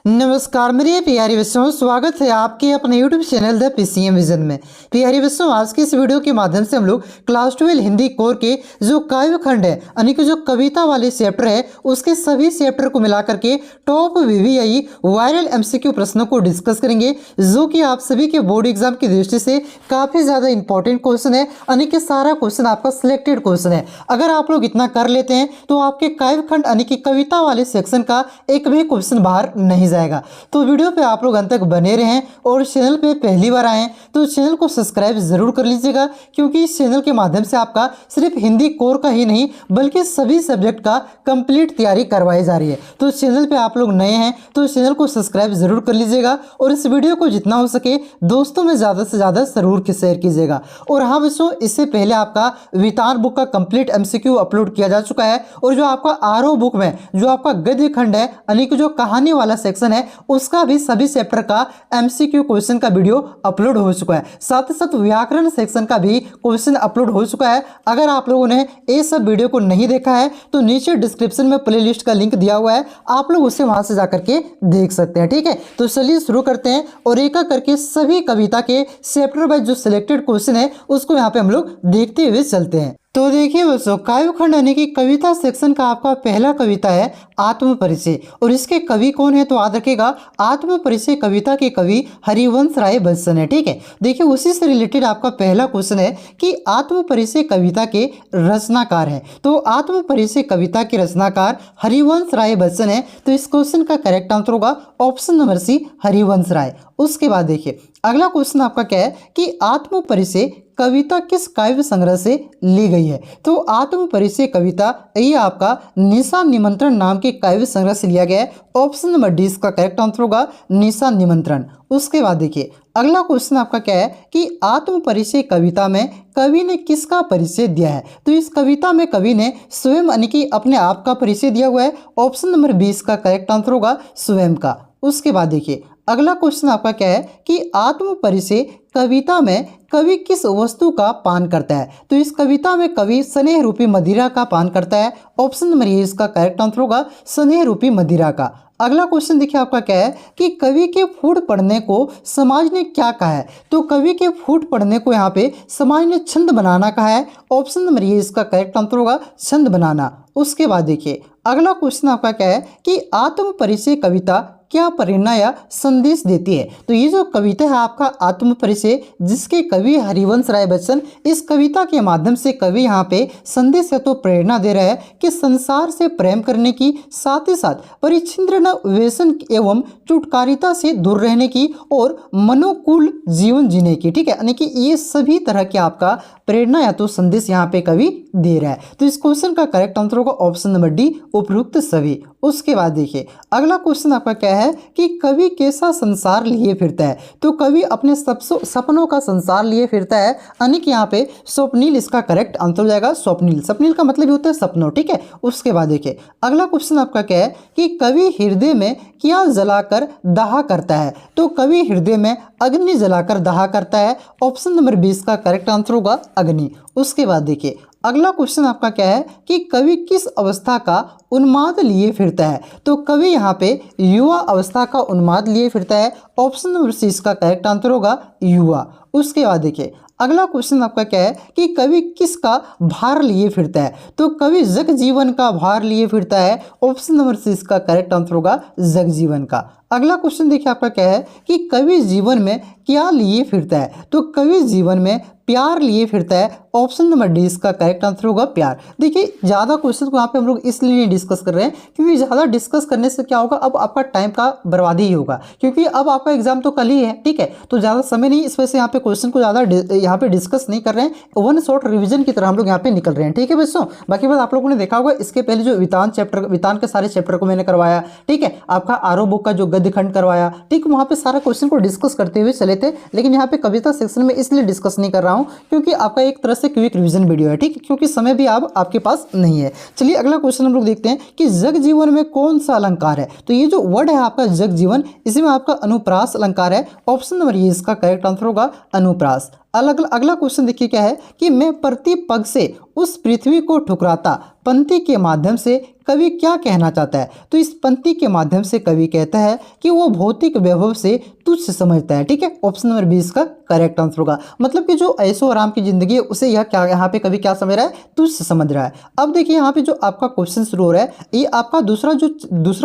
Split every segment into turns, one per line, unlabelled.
नमस्कार मेरे प्यारे बच्चों, स्वागत है आपके अपने YouTube channel the PCM vision में। प्यारे बच्चों, आज के इस वीडियो के माध्यम से हम लोग क्लास 12 हिंदी कोर के जो काव्य खंड है यानी कि जो कविता वाले चैप्टर है उसके सभी चैप्टर को मिला करके टॉप VVI वायरल MCQ प्रश्नों को डिस्कस करेंगे, जो कि आप सभी के बोर्ड एग्जाम की दृष्टि से काफ़ी ज़्यादा इंपॉर्टेंट क्वेश्चन है। यानी कि सारा क्वेश्चन आपका सिलेक्टेड क्वेश्चन है। अगर आप लोग इतना कर लेते हैं तो आपके काव्य खंड यानी कि कविता वाले सेक्शन का एक भी क्वेश्चन बाहर नहीं जाएगा। तो वीडियो पे आप लोग अंत तक बने रहें और चैनल पे पहली बार आएँ तो चैनल को सब्सक्राइब जरूर कर लीजिएगा, क्योंकि इस चैनल के माध्यम से आपका सिर्फ हिंदी कोर का ही नहीं बल्कि सभी सब्जेक्ट का कंप्लीट तैयारी करवाई जा रही है। तो चैनल पे आप लोग नए हैं तो चैनल को सब्सक्राइब जरूर कर लीजिएगा और इस वीडियो को जितना हो सके दोस्तों में ज़्यादा से ज़्यादा जरूर शेयर कीजिएगा। और हाँ बच्चों, इससे पहले आपका वितान बुक का कंप्लीट MCQ अपलोड किया जा चुका है और जो आपका RO बुक में जो आपका गद्य खंड है यानी कि जो कहानी वाला सेक्शन है उसका भी सभी चैप्टर का MCQ क्वेश्चन का वीडियो अपलोड हो चुका है। साथ ही साथ व्याकरण सेक्शन का भी क्वेश्चन अपलोड हो चुका है। अगर आप लोगों ने ये सब वीडियो को नहीं देखा है तो नीचे डिस्क्रिप्शन में प्लेलिस्ट का लिंक दिया हुआ है, आप लोग उसे वहां से जाकर के देख सकते हैं। ठीक है, तो चलिए शुरू करते हैं और एक एक करके सभी कविता के चैप्टर वाइज जो सिलेक्टेड क्वेश्चन है उसको यहाँ पे हम लोग देखते हुए चलते हैं। तो देखिए बच्चों, काव्य खंड यानी कि कविता सेक्शन का आपका पहला कविता है आत्म परिचय और इसके कवि कौन है तो याद रखिएगा, आत्म परिचय कविता के कवि हरिवंश राय बच्चन है। ठीक है, देखिए उसी से रिलेटेड आपका पहला क्वेश्चन है कि आत्म परिचय कविता के रचनाकार है। तो आत्म परिचय कविता के रचनाकार हरिवंश राय बच्चन है। तो इस क्वेश्चन का करेक्ट आंसर होगा option number C, Harivansh Rai. उसके बाद देखिए अगला क्वेश्चन आपका क्या है कि आत्म परिचय कविता किस काव्य संग्रह से ली गई है। तो आत्म परिचय कविता ये आपका निशा निमंत्रण नाम के काव्य संग्रह से लिया गया है। ऑप्शन नंबर डी इसका करेक्ट आंसर होगा निशा निमंत्रण। उसके बाद देखिए अगला क्वेश्चन आपका क्या है कि आत्म परिचय कविता में कवि ने किसका परिचय दिया है। तो इस कविता में कवि ने स्वयं यानी कि अपने आप का परिचय दिया हुआ है। ऑप्शन नंबर 20 का करेक्ट आंसर होगा स्वयं का। उसके बाद देखिए अगला क्वेश्चन आपका क्या है कि आत्म परिचय कविता में कवि किस वस्तु का पान करता है। तो इस कविता में कवि स्नेह रूपी मदिरा का पान करता है। ऑप्शन नंबर ए इसका करेक्ट आंसर होगा स्नेह रूपी मदिरा का। अगला क्वेश्चन देखिए आपका क्या है कि कवि के फूट पढ़ने को समाज ने क्या कहा है। तो कवि के फूट पढ़ने को यहाँ पे समाज ने छंद बनाना कहा है। ऑप्शन नंबर ए इसका करेक्ट आंसर होगा छंद बनाना। उसके बाद देखिए अगला क्वेश्चन आपका क्या है कि आत्म परिचय कविता क्या प्रेरणा या संदेश देती है। तो ये जो कविता है आपका आत्म परिचय जिसके कवि हरिवंश राय बच्चन, इस कविता के माध्यम से कवि यहाँ पे संदेश या तो प्रेरणा दे रहा है कि संसार से प्रेम करने की, साथ ही साथ परिच्छिन्न व्यसन एवं चुटकारिता से दूर रहने की और मनोकूल जीवन जीने की। ठीक है, यानी कि ये सभी तरह के आपका प्रेरणा या तो संदेश यहाँ पे कवि दे रहा है। तो इस क्वेश्चन का करेक्ट आंसर होगा ऑप्शन नंबर डी, उपयुक्त सभी। उसके बाद देखिए अगला क्वेश्चन आपका क्या है कि कवि कैसा संसार लिए फिरता है। तो कवि अपने सपनों का संसार लिए फिरता है, यानी कि यहाँ पे स्वप्निल इसका करेक्ट आंसर हो जाएगा। स्वप्निल, स्वप्निल का मतलब होता है सपनों। ठीक है, उसके बाद देखिए अगला क्वेश्चन आपका क्या है कि कवि हृदय में क्या जलाकर दाह करता है। तो कवि हृदय में अग्नि जलाकर दाह करता है। ऑप्शन नंबर 20 का करेक्ट आंसर होगा अग्नि। उसके बाद देखिए अगला क्वेश्चन आपका क्या है कि कवि किस अवस्था का उन्माद लिए फिरता है। तो कवि यहाँ पे युवा अवस्था का उन्माद लिए फिरता है। ऑप्शन नंबर सी इसका करेक्ट आंसर होगा युवा। उसके बाद देखिए अगला क्वेश्चन आपका क्या है कि कवि किसका भार लिए फिरता है। तो कवि जग जीवन का भार लिए फिरता है। ऑप्शन नंबर सी इसका करेक्ट आंसर होगा जग जीवन का। अगला क्वेश्चन देखिए आपका क्या है कि कवि जीवन में क्या लिए फिरता है। तो कवि जीवन में प्यार लिए फिरता है। ऑप्शन नंबर डी इसका करेक्ट आंसर होगा प्यार। देखिए ज़्यादा क्वेश्चन को यहाँ पे हम लोग इसलिए नहीं डिस्कस कर रहे हैं क्योंकि ज़्यादा डिस्कस करने से क्या होगा, अब आपका टाइम का बर्बादी ही होगा, क्योंकि अब आपका एग्जाम तो कल ही है। ठीक है, तो ज़्यादा समय नहीं, इस वजह से यहाँ पे क्वेश्चन को ज़्यादा यहाँ पे डिस्कस नहीं कर रहे हैं। वन शॉर्ट रिविजन की तरह हम लोग यहाँ पे निकल रहे हैं। ठीक है बच्चों, बाकी बात आप लोगों ने देखा होगा इसके पहले जो वितान के सारे चैप्टर को मैंने करवाया। ठीक है, आपका RO बुक का जो गद्य खंड करवाया। ठीक, वहाँ पे सारा क्वेश्चन को डिस्कस करते हुए चले थे, लेकिन यहाँ पे कविता सेक्शन में इसलिए डिस्कस नहीं कर रहा हूँ क्योंकि आपका एक तरह से क्विक रिवीजन वीडियो है। ठीक, क्योंकि समय भी आपके पास नहीं है। चलिए अगला क्वेश्चन हम लोग देखते हैं कि जग जीवन में कौन सा अलंकार है। तो ये जो वर्ड है आपका जग जीवन, इसमें आपका अनुप्रास अलंकार है। ऑप्शन नंबर ये इसका करेक्ट आंसर होगा अनुप्रास। अगला क्वेश्चन देखिए क्या है कि मैं प्रति पग से उस पृथ्वी को ठुकराता पंक्ति के माध्यम से कवि क्या कहना चाहता है? तो इस पंक्ति के माध्यम से कवि कहता है कि वो भौतिक वैभव से तुच्छ समझता है। ठीक है, ऑप्शन नंबर 20 का करेक्ट आंसर होगा। मतलब कि जो ऐशो आराम की जिंदगी है उसे यह क्या यहाँ पे कवि क्या समझ रहा है? तुच्छ समझ रहा है। अब देखिए यहाँ पे जो आपका क्वेश्चन शुरू हो रहा है, ये आपका दूसरा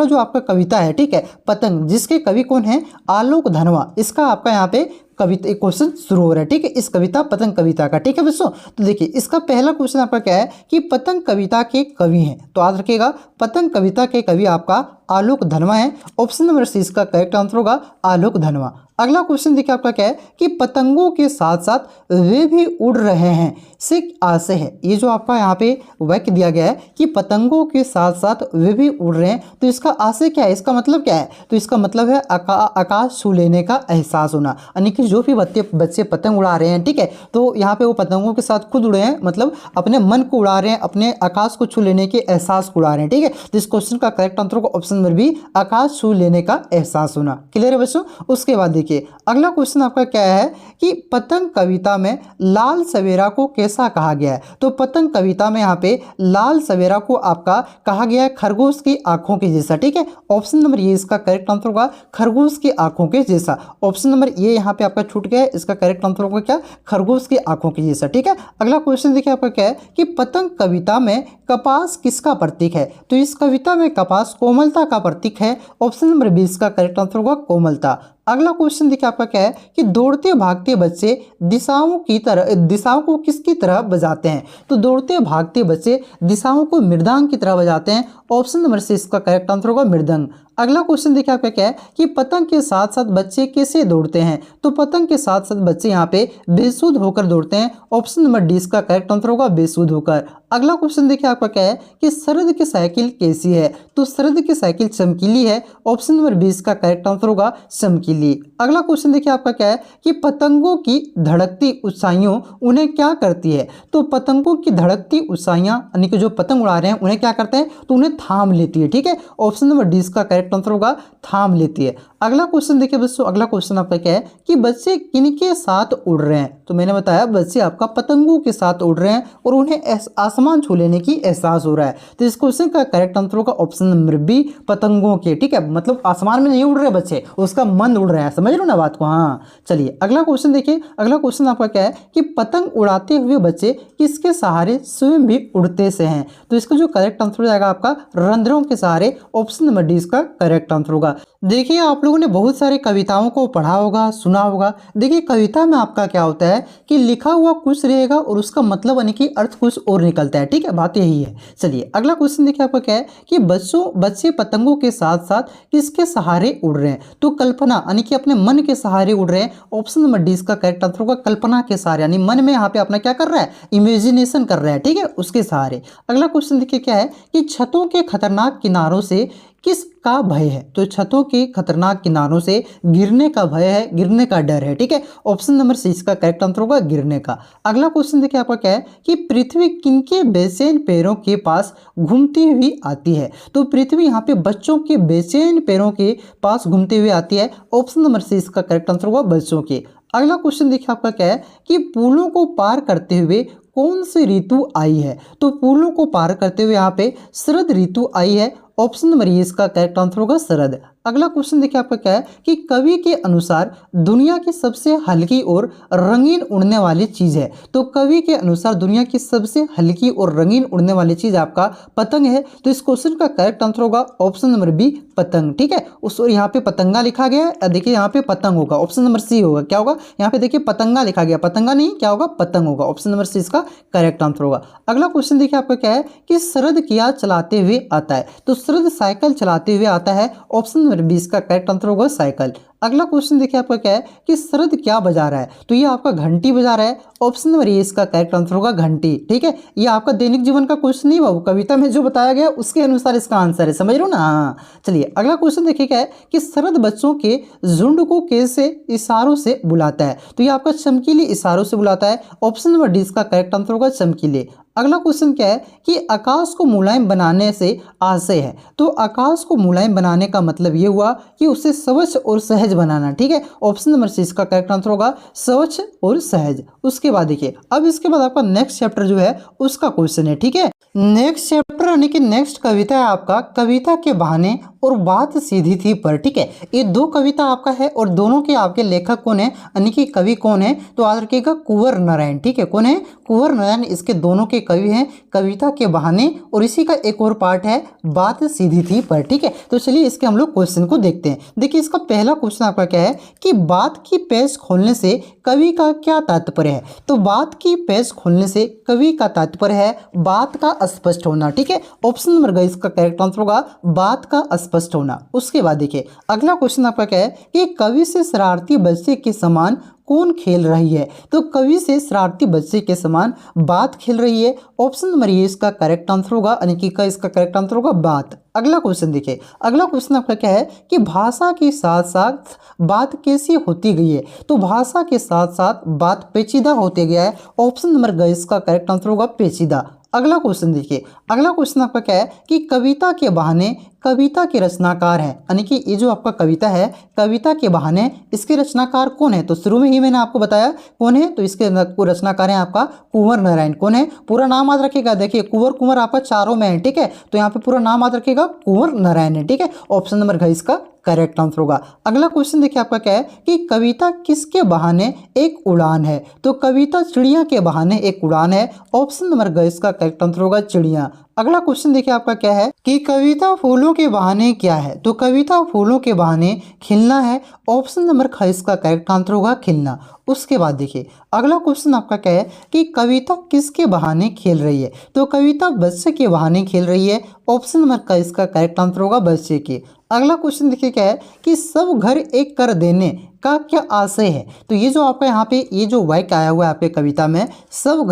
जो आपका कविता है, ठीक है, पतंग, जिसके कवि कौन है? आलोक धनवा। इसका आपका यहाँ पे कविता क्वेश्चन शुरू हो रहा है। ठीक है, इस कविता पतंग कविता का। ठीक है बच्चों, तो देखिए इसका पहला क्वेश्चन आपका क्या है कि पतंग कविता के कवि हैं, तो याद रखिएगा पतंग कविता के कवि आपका आलोक धनवा है। ऑप्शन नंबर सी इसका करेक्ट आंसर होगा आलोक धनवा। अगला क्वेश्चन देखिए आपका क्या है कि पतंगों के साथ साथ वे भी उड़ रहे हैं से आशय है। ये जो आपका यहाँ पे वाक्य दिया गया है कि पतंगों के साथ साथ वे भी उड़ रहे हैं, तो इसका आशय क्या है? इसका मतलब क्या है? तो इसका मतलब है आकाश छू लेने का एहसास होना, यानी कि जो भी बच्चे पतंग उड़ा रहे हैं, ठीक है, तो यहाँ पे वो पतंगों के साथ खुद उड़े हैं, मतलब अपने मन को उड़ा रहे हैं, अपने आकाश को छू लेने के एहसास को उड़ा रहे हैं। ठीक है, तो इस क्वेश्चन का करेक्ट आंसर होगा ऑप्शन नंबर बी, आकाश छू लेने का एहसास होना। क्लियर है बच्चों? उसके बाद देखिए अगला क्वेश्चन आपका क्या है कि पतंग कविता में लाल सवेरा को कैसा कहा गया है? तो पतंग कविता में यहाँ पे लाल सवेरा को आपका कहा गया है खरगोश की आंखों के जैसा। ठीक है, ऑप्शन नंबर ये इसका करेक्ट आंसर होगा खरगोश की आंखों के जैसा। ऑप्शन नंबर ये यहाँ पे आपका छूट गया है, इसका करेक्ट आंसर होगा क्या? खरगोश की आंखों के जैसा। ठीक है, अगला क्वेश्चन देखिए आपका क्या है कि पतंग कविता में कपास किसका प्रतीक है? तो इस कविता में कपास कोमलता का प्रतीक है। ऑप्शन नंबर 20 का करेक्ट आंसर होगा कोमलता। अगला क्वेश्चन देखिए आपका क्या है कि दौड़ते भागते बच्चे दिशाओं को किसकी तरह बजाते हैं? तो दौड़ते भागते बच्चे दिशाओं को मृदंग की तरह बजाते हैं। ऑप्शन नंबर से इसका करेक्ट आंसर होगा मृदंग। अगला क्वेश्चन देखिए आपका क्या है कि पतंग के साथ साथ बच्चे कैसे दौड़ते हैं? तो पतंग के साथ साथ बच्चे यहाँ पे बेसुध होकर दौड़ते हैं। ऑप्शन नंबर डी इसका करेक्ट आंसर होगा बेसुध होकर। अगला क्वेश्चन देखिए आपका क्या है कि शरद की साइकिल कैसी है? तो शरद की साइकिल चमकीली है। ऑप्शन नंबर 20 का करेक्ट आंसर होगा चमकीली। अगला क्वेश्चन देखिए आपका क्या है कि पतंगों की धड़कती ऊंचाइयों उन्हें क्या करती है? तो पतंगों की धड़कती ऊंचाइयां, यानी कि जो पतंग उड़ा रहे हैं उन्हें क्या करते हैं? तो उन्हें थाम लेती है। ठीक है, ऑप्शन नंबर डी इसका करेक्ट आंसर होगा थाम लेती है। अगला क्वेश्चन देखिए दोस्तों, अगला क्वेश्चन आपका क्या है कि बच्चे किनके साथ उड़ रहे हैं? तो मैंने बताया बच्चे आपका पतंगों के साथ उड़ रहे हैं और उन्हें आसमान छू लेने की एहसास हो रहा है। तो इस क्वेश्चन का करेक्ट आंसर होगा ऑप्शन नंबर बी पतंगों के। ठीक है, मतलब आसमान में नहीं उड़ रहे बच्चे, उसका मन उड़ रहा है। समझ लो ना बात को? हाँ, चलिए अगला क्वेश्चन देखिए। अगला क्वेश्चन आपका क्या है कि पतंग उड़ाते हुए बच्चे किसके सहारे स्वयं भी उड़ते से हैं? तो इसका जो करेक्ट आंसर हो जाएगा आपका रंध्रों के सहारे। ऑप्शन नंबर डी इसका करेक्ट आंसर होगा। देखिए आप लोगों ने बहुत सारी कविताओं को पढ़ा होगा, सुना होगा। देखिए कविता में आपका क्या होता है कि लिखा हुआ कुछ रहेगा और उसका मतलब यानी कि अर्थ कुछ और निकलता है। ठीक है, बात यही है। चलिए अगला क्वेश्चन देखिए आपका क्या है कि बच्चे पतंगों के साथ साथ किसके सहारे उड़ रहे हैं? तो कल्पना, यानी कि अपने मन के सहारे उड़ रहे हैं। ऑप्शन नंबर डी इसका करेक्ट आंसर होगा कल्पना के सहारे, यानी मन में यहाँ पे अपना क्या कर रहा है? इमेजिनेशन कर रहा है। ठीक है, उसके सहारे। अगला क्वेश्चन देखिए क्या है कि छतों के खतरनाक किनारों से किसका भय है? तो छतों के खतरनाक किनारों से गिरने का भय है, गिरने का डर है। ठीक है, ऑप्शन नंबर सी इसका करेक्ट आंसर होगा गिरने का। अगला क्वेश्चन देखिए आपका क्या है कि पृथ्वी किनके बेचैन पैरों के पास घूमती हुई आती है? तो पृथ्वी यहाँ पे बच्चों के बेचैन पैरों के पास घूमती हुई आती है। ऑप्शन नंबर सी इसका करेक्ट आंसर होगा बच्चों के। अगला क्वेश्चन देखिए आपका क्या है कि पुलों को पार करते हुए कौन सी ऋतु आई है? तो पुलों को पार करते हुए यहाँ पे शरद ऋतु आई है। ऑप्शन नंबर ये इसका करेक्ट आंसर होगा शरद। अगला क्वेश्चन देखिए आपका क्या है कि कवि के अनुसार दुनिया की सबसे हल्की और रंगीन उड़ने वाली चीज है। तो कवि के अनुसार दुनिया की सबसे हल्की और रंगीन उड़ने वाली चीज आपका पतंग है। तो इस क्वेश्चन का करेक्ट आंसर होगा ऑप्शन नंबर बी पतंग। ठीक है, उस और यहाँ पे पतंगा लिखा गया है, देखिए यहाँ पे पतंग होगा। ऑप्शन नंबर सी होगा, क्या होगा? यहाँ पे देखिए पतंगा लिखा गया, पतंगा नहीं, क्या होगा? पतंग होगा। ऑप्शन नंबर सी इसका करेक्ट आंसर होगा। अगला क्वेश्चन देखिए आपका क्या है कि शरद क्या चलाते हुए आता है? तो शरद साइकिल चलाते हुए आता है। ऑप्शन नंबर 20 का करेक्ट आंसर होगा साइकिल। अगला क्वेश्चन देखिए आपका क्या है कि शरद क्या बजा रहा है? तो ये आपका घंटी बजा रहा है। ऑप्शन नंबर ए इसका करेक्ट आंसर होगा घंटी। ठीक है, ये आपका दैनिक जीवन का क्वेश्चन नहीं बाबू, कविता में जो बताया गया उसके अनुसार इसका आंसर है। समझ लो ना? हाँ, चलिए अगला क्वेश्चन देखिए क्या है कि शरद बच्चों के झुंड को कैसे इशारों से बुलाता है? तो ये आपका चमकीले इशारों से बुलाता है। ऑप्शन नंबर डी इसका करेक्ट आंसर होगा चमकीले। अगला क्वेश्चन क्या है कि आकाश को मुलायम बनाने से आशय है? तो आकाश को मुलायम बनाने का मतलब ये हुआ कि उसे स्वच्छ और सहज सहज बनाना, ठीक है। ऑप्शन नंबर सी इसका करेक्ट आंसर होगा स्वच्छ और सहज। उसके बाद देखिए अब इसके बाद आपका नेक्स्ट चैप्टर जो है उसका क्वेश्चन है, ठीक है। नेक्स्ट चैप्टर यानी कि नेक्स्ट कविता है आपका कविता के बहाने और बात सीधी थी पर, ठीक है। ये दो कविता आपका है और दोनों के आपके लेखक कौन है यानी कि कवि कौन है, तो याद रखिएगा कुंवर नारायण, ठीक है। कौन है? कुंवर नारायण इसके दोनों के कवि हैं, कविता के बहाने और इसी का एक और पार्ट है बात सीधी थी पर, ठीक है। तो चलिए इसके हम लोग क्वेश्चन को देखते हैं। देखिए इसका पहला क्वेश्चन आपका क्या है कि बात की पेज खोलने से कवि का क्या तात्पर्य है। तो बात की पेज खोलने से कवि का तात्पर्य है बात का स्पष्ट होना, ठीक है। ऑप्शन नंबर ग इसका करेक्ट आंसर होगा बात का स्पष्ट होना। उसके बाद देखिए अगला क्वेश्चन आपका क्या है कि कवि से शरारती बच्चे के समान कौन खेल रही है। तो कवि से शरारती बच्चे के समान बात खेल रही है। ऑप्शन नंबर ये इसका करेक्ट आंसर होगा यानी कि का इसका करेक्ट आंसर होगा बात। अगला क्वेश्चन देखिए, अगला क्वेश्चन आपका क्या है कि भाषा के साथ साथ बात कैसी होती गई है। तो भाषा के साथ साथ बात पेचीदा होते गया है। ऑप्शन नंबर ग इसका करेक्ट आंसर होगा पेचीदा। अगला क्वेश्चन देखिए, अगला क्वेश्चन आपका क्या है कि कविता के बहाने कविता के रचनाकार हैं, यानी कि ये जो आपका कविता है कविता के बहाने इसके रचनाकार कौन है। तो शुरू में ही मैंने आपको बताया कौन है, तो इसके रचनाकार हैं आपका कुंवर नारायण। कौन है? पूरा नाम याद रखिएगा। देखिए कुंवर आपका चारों में है, ठीक है। तो यहाँ पे पूरा नाम याद रखिएगा कुंवर नारायण है, ठीक है। ऑप्शन नंबर घ इसका करेक्ट आंसर होगा। अगला क्वेश्चन देखिए आपका क्या है कि कविता किसके बहाने एक उड़ान है। तो कविता चिड़िया के बहाने एक उड़ान है। ऑप्शन नंबर ग इसका करेक्ट आंसर होगा चिड़िया। अगला क्वेश्चन देखिए आपका क्या है कि कविता फूलों के बहाने क्या है। तो कविता फूलों के बहाने खिलना है। ऑप्शन नंबर ख इसका करेक्ट आंसर होगा खिलना। उसके बाद देखिए अगला क्वेश्चन आपका क्या है कि कविता किसके बहाने खेल रही है। तो कविता बच्चे के बहाने खेल रही है। ऑप्शन नंबर का इसका करेक्ट आंसर होगा बच्चे के। अगला क्वेश्चन देखिए क्या है कि सब घर एक कर देने का क्या आशय है। तो ये जो आपका यहाँ पे ये जो वाक्य आया हुआ है आपके कविता में सब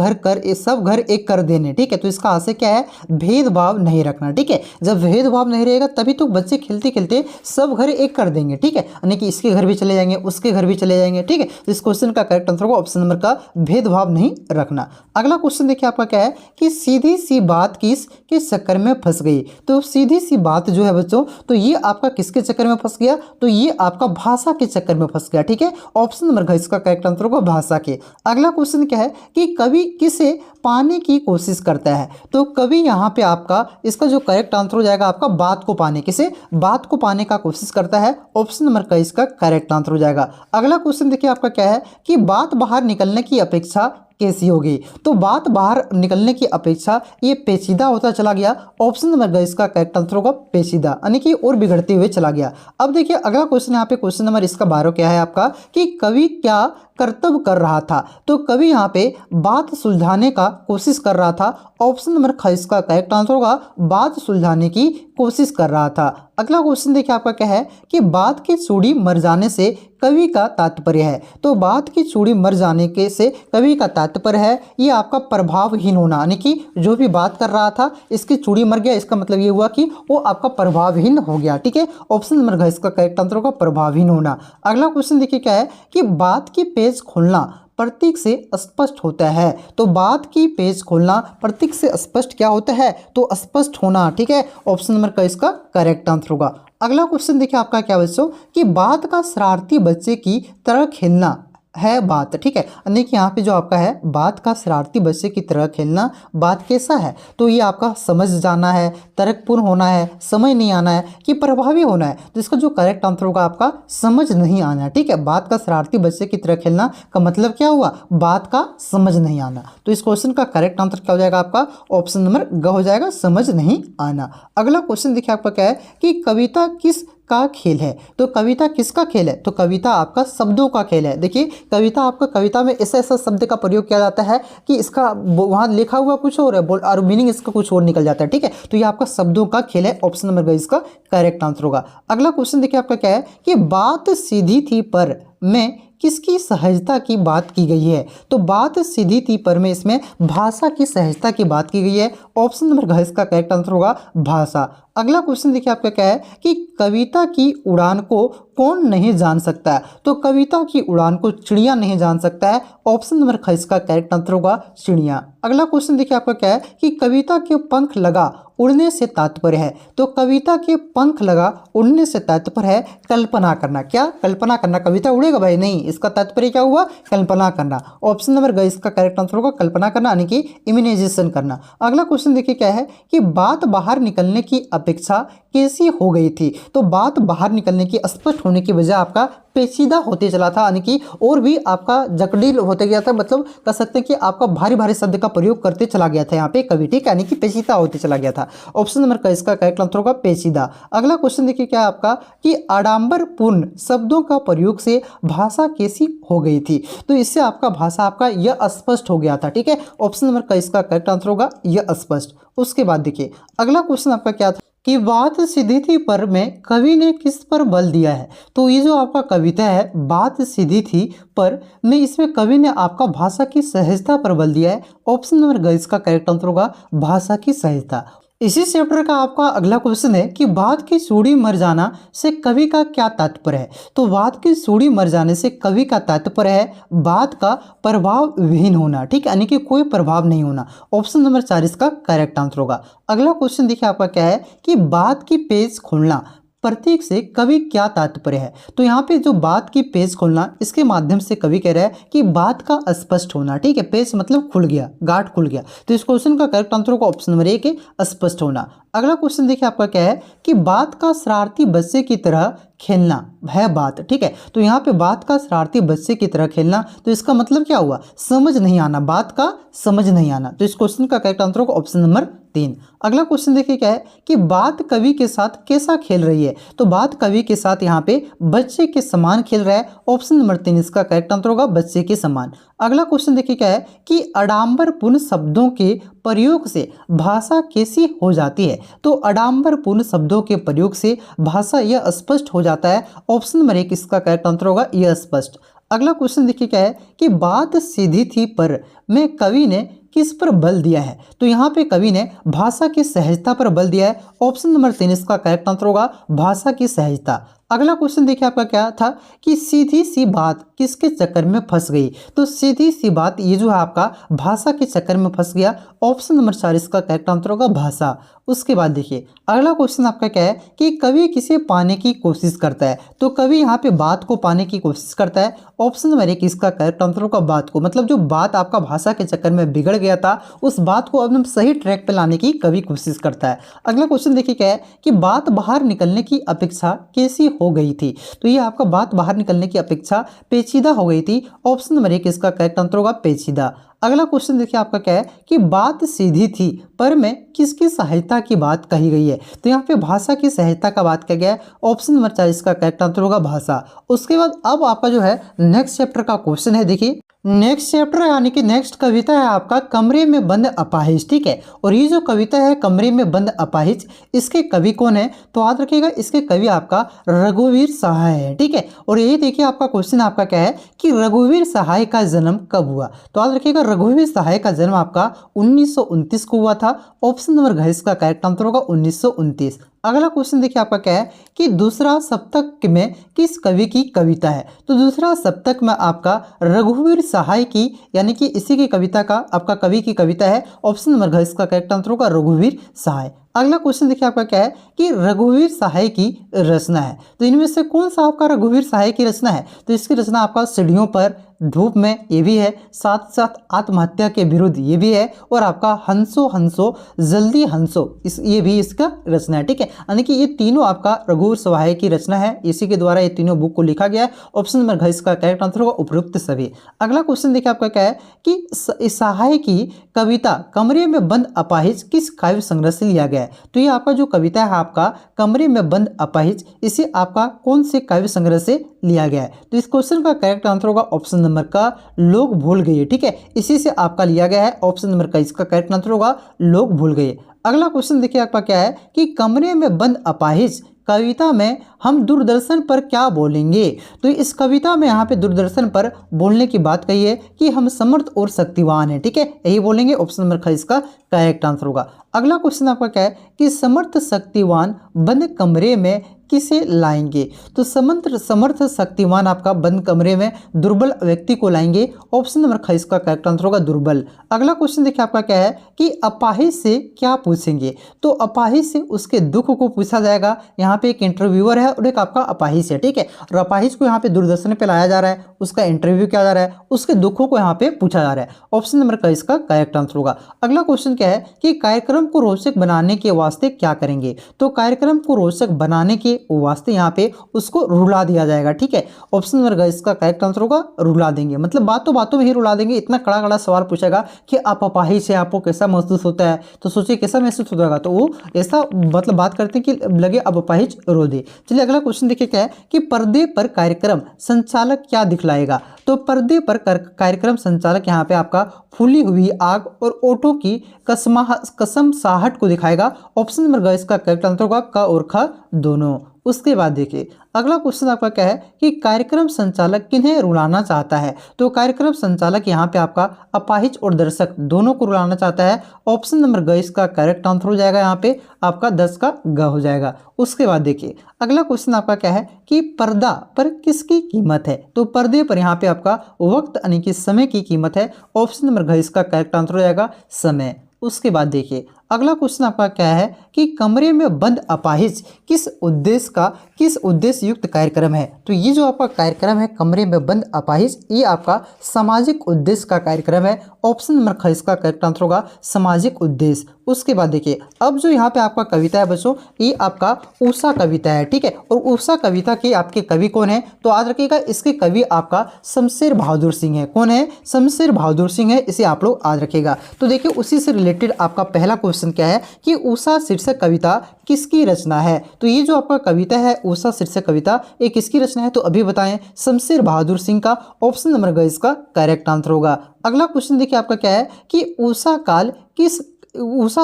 घर एक कर देने, ठीक है। तो इसका आशय क्या है? भेदभाव नहीं रखना, ठीक है। जब भेदभाव नहीं रहेगा तभी तो बच्चे खेलते खेलते सब घर एक कर देंगे, ठीक है। यानी कि इसके घर भी चले जाएंगे उसके घर भी चले जाएंगे, ठीक है। तो इस क्वेश्चन का करेक्ट आंसर होगा ऑप्शन नंबर का भेदभाव नहीं रखना। अगला क्वेश्चन देखिए आपका क्या है कि सीधी सी बात किसके चक्कर में फंस गई। तो सीधी सी बात जो है बच्चों तो ये आपका किसके चक्कर में फंस गया, तो ये आपका भाषा के चक्कर में फंस गया, ठीक है। ऑप्शन नंबर घ इसका करेक्ट आंसर होगा भाषा के। अगला क्वेश्चन क्या है कि कवि किसे पाने की कोशिश करता है। तो कवि यहाँ पे आपका इसका जो करेक्ट आंसर हो जाएगा आपका बात को पाने, किसे? बात को पाने का कोशिश करता है। ऑप्शन नंबर का इसका करेक्ट आंसर हो जाएगा। अगला क्वेश्चन देखिए आपका क्या है कि बात बाहर निकलने की अपेक्षा कैसी होगी। तो बात बाहर निकलने की अपेक्षा ये पेचीदा होता चला गया। ऑप्शन नंबर ग इसका करेक्ट आंसर होगा पेचीदा, यानी कि और बिगड़ते हुए चला गया। अब देखिए अगला क्वेश्चन यहाँ पे क्वेश्चन नंबर इसका 12 क्या है आपका कि कवि क्या कर्तव्य कर रहा था। तो कवि यहाँ पे बात सुलझाने का कोशिश कर रहा था। ऑप्शन नंबर ख इसका करेक्ट आंसर होगा बात सुलझाने की कोशिश कर रहा था। अगला क्वेश्चन देखिए आपका क्या है कि बात की चूड़ी मर जाने से कवि का तात्पर्य है। तो बात की चूड़ी मर जाने के से कवि का तात्पर्य है ये आपका प्रभावहीन होना, यानी कि जो भी बात कर रहा था इसकी चूड़ी मर गया, इसका मतलब ये हुआ कि वो आपका प्रभावहीन हो गया, ठीक है। ऑप्शन नंबर घ इसका करेक्ट आंसर होगा प्रभावहीन होना। अगला क्वेश्चन देखिए क्या है कि बात की पेज खोलना प्रतीक से स्पष्ट होता है। तो बात की पेज खोलना प्रतीक से स्पष्ट क्या होता है, तो स्पष्ट होना, ठीक है। ऑप्शन नंबर का इसका करेक्ट आंसर होगा। अगला क्वेश्चन देखिए आपका क्या बच्चों कि बात का शरारती बच्चे की तरह खेलना है बात, ठीक है। यानी कि यहाँ पे जो आपका है बात का शरारती बच्चे की तरह खेलना बात कैसा है, तो ये आपका समझ जाना है, तर्कपूर्ण होना है, समझ नहीं आना है कि प्रभावी होना है। तो इसका जो करेक्ट आंसर होगा आपका समझ नहीं आना, ठीक है। बात का शरारती बच्चे की तरह खेलना का मतलब क्या हुआ? बात का समझ नहीं आना। तो इस क्वेश्चन का करेक्ट आंसर क्या हो जाएगा आपका? ऑप्शन नंबर ग हो जाएगा समझ नहीं आना। अगला क्वेश्चन देखिए आपका क्या है कि कविता किस का खेल है। तो कविता किसका खेल है? तो कविता आपका शब्दों का खेल है। देखिए कविता आपका कविता में ऐसा ऐसा शब्द का प्रयोग किया जाता है कि इसका वहाँ लिखा हुआ कुछ और है और मीनिंग इसका कुछ और निकल जाता है, ठीक है। तो ये आपका शब्दों का खेल है। ऑप्शन नंबर इसका करेक्ट आंसर होगा। अगला क्वेश्चन देखिए आपका क्या है कि बात सीधी थी पर में किसकी सहजता की बात की गई है। तो बात सीधी थी पर में इसमें भाषा की सहजता की बात की गई है। ऑप्शन नंबर घ इसका करेक्ट आंसर होगा भाषा। अगला क्वेश्चन देखिए आपका क्या है कि कविता की उड़ान को कौन नहीं जान सकता है। तो कविता की उड़ान को चिड़िया नहीं जान सकता है। ऑप्शन नंबर ख इसका करेक्ट आंसर होगा चिड़िया। अगला क्वेश्चन देखिए आपका क्या है कि कविता के पंख लगा उड़ने से तात्पर्य है। तो कविता के पंख लगा उड़ने से तात्पर्य है कल्पना करना। क्या कल्पना करना? कविता उड़ेगा भाई? नहीं, इसका तात्पर्य क्या हुआ? कल्पना करना। ऑप्शन नंबर ग इसका करेक्ट आंसर होगा कल्पना करना, यानी कि इमेजिनेशन करना। अगला क्वेश्चन देखिए क्या है कि बात बाहर निकलने की अपेक्षा कैसी हो गई थी। तो बात बाहर निकलने की, स्पष्ट होने की बजाय आपका पेचीदा होते चला था, यानी कि और भी आपका जकड़ील होते गया था। मतलब कह सकते हैं कि आपका भारी भारी शब्द का प्रयोग करते चला गया था यहाँ पे कवि, ठीक है, यानी कि पेचीदा होते चला गया था। ऑप्शन नंबर का इसका करेक्ट आंसर होगा पेचीदा। अगला क्वेश्चन देखिए क्या है आपका कि आडंबरपूर्ण शब्दों का प्रयोग से भाषा कैसी हो गई थी। तो इससे आपका भाषा आपका यह अस्पष्ट हो गया था, ठीक है। ऑप्शन नंबर का इसका करेक्ट आंसर होगा यह अस्पष्ट। उसके बाद देखिए अगला क्वेश्चन आपका क्या था कि बात सीधी थी पर में कवि ने किस पर बल दिया है। तो ये जो आपका कविता है बात सीधी थी पर में, इसमें कवि ने आपका भाषा की सहजता पर बल दिया है। ऑप्शन नंबर ग इसका करेक्ट आंसर होगा भाषा की सहजता। इसी चैप्टर का आपका अगला क्वेश्चन है कि बात की सूढ़ी मर जाना से कवि का क्या तात्पर्य है। तो बात की सूढ़ी मर जाने से कवि का तात्पर्य है बात का प्रभाव विहीन होना, ठीक है, यानी कि कोई प्रभाव नहीं होना। ऑप्शन नंबर 4 इसका करेक्ट आंसर होगा। अगला क्वेश्चन देखिए आपका क्या है कि बात की पेज खोलना प्रतीक से कवि क्या तात्पर्य है। तो यहाँ पे जो बात की पेज खोलना, इसके माध्यम से कवि कह रहा है कि बात का स्पष्ट होना, ठीक है। पेज मतलब खुल गया, गांठ खुल गया। तो इस क्वेश्चन का करेक्ट आंसर होगा ऑप्शन नंबर 1 है स्पष्ट होना। अगला क्वेश्चन देखिए आपका क्या है कि बात का शरारती बच्चे की तरह खेलना है बात, ठीक है। तो यहाँ पे बात का शरारती बच्चे की तरह खेलना, तो इसका मतलब क्या हुआ? समझ नहीं आना, बात का समझ नहीं आना। तो इस क्वेश्चन का करेक्ट आंसर होगा ऑप्शन नंबर 3। अगला क्वेश्चन देखिए क्या है कि बात कवि के साथ कैसा खेल रही है। तो बात कवि के साथ यहाँ पे बच्चे के समान खेल रहा है। ऑप्शन नंबर 3 इसका करेक्ट आंसर होगा बच्चे के समान। अगला क्वेश्चन देखिए क्या है कि आडंबरपूर्ण शब्दों के प्रयोग से भाषा कैसी हो जाती है। तो आडंबरपूर्ण शब्दों के प्रयोग से भाषा यह स्पष्ट हो जाता है। ऑप्शन नंबर 1 इसका करेक्ट आंसर होगा यह स्पष्ट। अगला क्वेश्चन देखिए क्या है कि बात सीधी थी पर में कवि ने किस पर बल दिया है। तो यहाँ पे कवि ने भाषा की सहजता पर बल दिया है। ऑप्शन नंबर 3 इसका करेक्ट आंसर होगा भाषा की सहजता। अगला क्वेश्चन देखिए आपका क्या था कि सीधी सी बात किसके चक्कर में फंस गई। तो सीधी सी बात ये जो है आपका भाषा के चक्कर में फंस गया। ऑप्शन नंबर 4 इसका करेक्ट आंसर होगा भाषा। उसके बाद देखिए अगला क्वेश्चन आपका क्या है कि कवि किसे पाने की कोशिश करता है। तो कवि यहाँ पे बात को पाने की कोशिश करता है। ऑप्शन नंबर 1 इसका करेक्ट आंसर होगा बात को। मतलब जो बात आपका भाषा के चक्कर में बिगड़ गया था, उस बात को एकदम सही ट्रैक पे लाने की कवि कोशिश करता है। अगला क्वेश्चन देखिए क्या है कि बात बाहर निकलने की अपेक्षा कैसी हो गई थी। तो ये आपका बात बाहर निकलने की अपेक्षा पेचीदा हो गई थी। ऑप्शन नंबर 1 इसका करेक्ट आंसर होगा पेचीदा। अगला क्वेश्चन देखिए आपका क्या है कि बात सीधी थी पर में किसकी सहायता की बात कही गई है। तो यहाँ पे भाषा की सहायता का बात किया गया है। ऑप्शन नंबर 4 इसका करेक्ट आंसर होगा भाषा। उसके बाद अब आपका जो है नेक्स्ट चैप्टर का क्वेश्चन है। देखिए नेक्स्ट चैप्टर यानी कि नेक्स्ट कविता है आपका कमरे में बंद अपाहिज, ठीक है। और ये जो कविता है कमरे में बंद अपाहिज, इसके कवि कौन है। तो याद रखिएगा इसके कवि आपका रघुवीर सहाय है, ठीक है। और यही देखिए आपका क्वेश्चन आपका क्या है कि रघुवीर सहाय का जन्म कब हुआ। तो याद रखिएगा रघुवीर सहाय का जन्म आपका 1929 को हुआ था। ऑप्शन नंबर घ इसका करेक्ट आंसर होगा 1929। अगला क्वेश्चन देखिए आपका क्या है कि दूसरा सप्तक में किस कवि की कविता है। तो दूसरा सप्तक में आपका रघुवीर सहाय की, यानी कि इसी की कविता का आपका कवि की कविता है। ऑप्शन नंबर घ इसका करेक्ट आंसर होगा रघुवीर सहाय। अगला क्वेश्चन देखिए आपका क्या है कि रघुवीर सहाय की रचना है। तो इनमें से कौन सा आपका रघुवीर सहाय की रचना है। तो इसकी रचना आपका सीढ़ियों पर, धूप में, ये भी है, साथ साथ आत्महत्या के विरुद्ध ये भी है, और आपका हंसो हंसो जल्दी हंसो ये भी इसका रचना है, ठीक है। यानी कि ये तीनों आपका रघुवीर सहाय की रचना है। इसी के द्वारा ये तीनों बुक को लिखा गया है। ऑप्शन नंबर घ इसका करेक्ट आंसर होगा उपरोक्त सभी। अगला क्वेश्चन देखिए आपका क्या है कि सहाय की कविता कमरे में बंद अपाहिज किस काव्य संग्रह से लिया गया है। तो ये आपका जो कविता है आपका कमरे में बंद अपाहिज, इसे आपका कौन से काव्य संग्रह से लिया गया है। तो इस क्वेश्चन का करेक्ट आंसर होगा ऑप्शन नंबर का लोग भूल गए, ठीक है। इसी से आपका लिया गया है। ऑप्शन नंबर का इसका करेक्ट आंसर होगा लोग भूल गए। अगला क्वेश्चन देखिए आपका क्या है कि कमरे में बंद अपाहिज कविता में हम दूरदर्शन पर क्या बोलेंगे। तो इस कविता में यहाँ पे दूरदर्शन पर बोलने की बात कही है कि हम समर्थ और शक्तिवान हैं, ठीक है, यही बोलेंगे। ऑप्शन नंबर ख इसका करेक्ट आंसर होगा। अगला क्वेश्चन आपका क्या है कि समर्थ शक्तिवान बंद कमरे में किसे लाएंगे। तो समर्थ शक्तिवान आपका बंद कमरे में दुर्बल व्यक्ति को लाएंगे। ऑप्शन नंबर ख इसका करेक्ट आंसर होगा दुर्बल। अगला क्वेश्चन देखिए आपका क्या है कि अपाहिज से क्या पूछेंगे। तो अपाहिज से उसके दुख को पूछा जाएगा। यहाँ पे एक इंटरव्यूअर है और एक आपका अपाहिज है, ठीक है, और अपाहिज को यहाँ पे दूरदर्शन पे लाया जा रहा है, उसका इंटरव्यू किया जा रहा है, उसके दुखों को यहाँ पे पूछा जा रहा है। ऑप्शन नंबर क इसका करेक्ट आंसर होगा। अगला क्वेश्चन क्या है कि कार्यक्रम को रोचक बनाने के वास्ते क्या करेंगे। तो कार्यक्रम को रोचक बनाने के वास्ते यहाँ पे उसको रुला दिया जाएगा, ठीक है। ऑप्शन नंबर इसका करेक्ट आंसर होगा रुला देंगे, मतलब बातों बातों में ही रुला देंगे। इतना कड़ा कड़ा सवाल पूछेगा कि आप अपाहिज से आपको कैसा महसूस होता है, तो सोचिए कैसा महसूस होगा। तो वो ऐसा मतलब बात करते हैं कि लगे अब अपाहिज रो दे। चलिए अगला क्वेश्चन देखिए क्या है कि पर्दे पर कार्यक्रम संचालक क्या दिखलाएगा। तो पर्दे पर कार्यक्रम संचालक यहाँ पे आपका फूली हुई आग और ओटो की कसमसाहट को दिखाएगा। ऑप्शन नंबर इसका करेक्ट आंसर होगा क और ख दोनों। उसके बाद देखिए अगला क्वेश्चन आपका क्या है कि कार्यक्रम संचालक किन्हें रुलाना चाहता है। तो कार्यक्रम संचालक यहाँ पे आपका अपाहिज और दर्शक दोनों को रुलाना चाहता है। ऑप्शन नंबर ग इसका करेक्ट आंसर हो जाएगा, यहाँ पे आपका 10 का ग हो जाएगा। उसके बाद देखिए अगला क्वेश्चन आपका क्या है कि पर्दा पर किसकी कीमत है। तो पर्दे पर यहाँ पे आपका वक्त यानी कि समय की कीमत है। ऑप्शन नंबर घ इसका करेक्ट आंसर हो जाएगा समय। उसके बाद देखिए अगला क्वेश्चन आपका क्या है कि कमरे में बंद अपाहिज किस उद्देश्य युक्त कार्यक्रम है। तो ये जो आपका कार्यक्रम है कमरे में बंद अपाहिज, ये आपका सामाजिक उद्देश्य का कार्यक्रम है। ऑप्शन नंबर ख इसका करेक्ट आंसर होगा सामाजिक उद्देश्य। उसके बाद देखिए अब जो यहाँ पे आपका कविता है बच्चों, ये आपका उषा कविता है, ठीक है, और उषा कविता के आपके कवि कौन है। तो याद रखिएगा इसके कवि आपका शमशेर बहादुर सिंह है। कौन है? शमशेर बहादुर सिंह है, इसे आप लोग याद रखिएगा। तो देखिए उसी से रिलेटेड आपका पहला क्वेश्चन क्या है कि उषा शीर्षक कविता किसकी रचना है। तो ये जो आपका कविता है उषा शीर्षक कविता, ये किसकी रचना है। तो अभी बताएं, शमशेर बहादुर सिंह का। ऑप्शन नंबर ग इसका करेक्ट आंसर होगा। अगला क्वेश्चन देखिए आपका क्या है कि उषा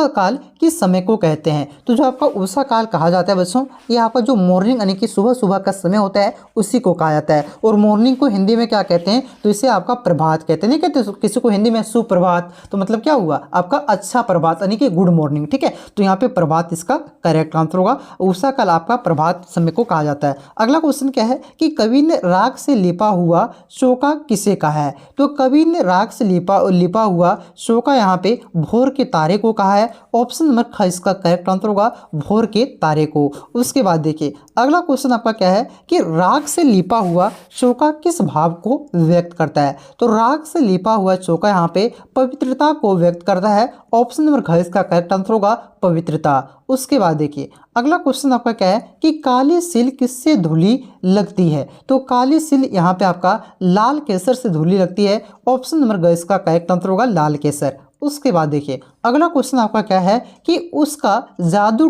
काल किस समय को कहते हैं। तो जो आपका उषा काल कहा जाता है बच्चों, ये आपका जो मॉर्निंग यानी कि सुबह सुबह का समय होता है उसी को कहा जाता है। और मॉर्निंग को हिंदी में क्या कहते हैं, तो इसे आपका प्रभात कहते हैं। नहीं कहते किसी को हिंदी में सुप्रभात, तो मतलब क्या हुआ आपका अच्छा प्रभात यानी कि गुड मॉर्निंग, ठीक है। तो यहाँ पे प्रभात इसका करेक्ट आंसर होगा। उषा काल आपका प्रभात समय को कहा जाता है। अगला क्वेश्चन क्या है कि कवि ने राग से लिपा हुआ चौका किसे कहा है। तो कवि ने राग से लिपा हुआ चौका यहाँ पे भोर के तारे को कहा है। ऑप्शन नंबर ख इसका करेक्ट आंसर होगा भोर के तारे को। उसके बाद देखिए अगला क्वेश्चन आपका क्या है कि राग से लिपा हुआ चौका किस भाव को व्यक्त करता है। तो राग से लिपा हुआ चौका यहाँ पे पवित्रता को व्यक्त करता है। ऑप्शन नंबर ख इसका करेक्ट आंसर होगा पवित्रता। उसके बाद देखिए अगला क्वेश्चन आपका क्या है कि काली सिल किससे धुली लगती है। तो काली सिल यहाँ पे आपका लाल केसर से धुली लगती है। ऑप्शन नंबर ग इसका करेक्ट आंसर होगा लाल केसर। उसके बाद देखिए अगला क्वेश्चन आपका क्या है कि उषा का जादू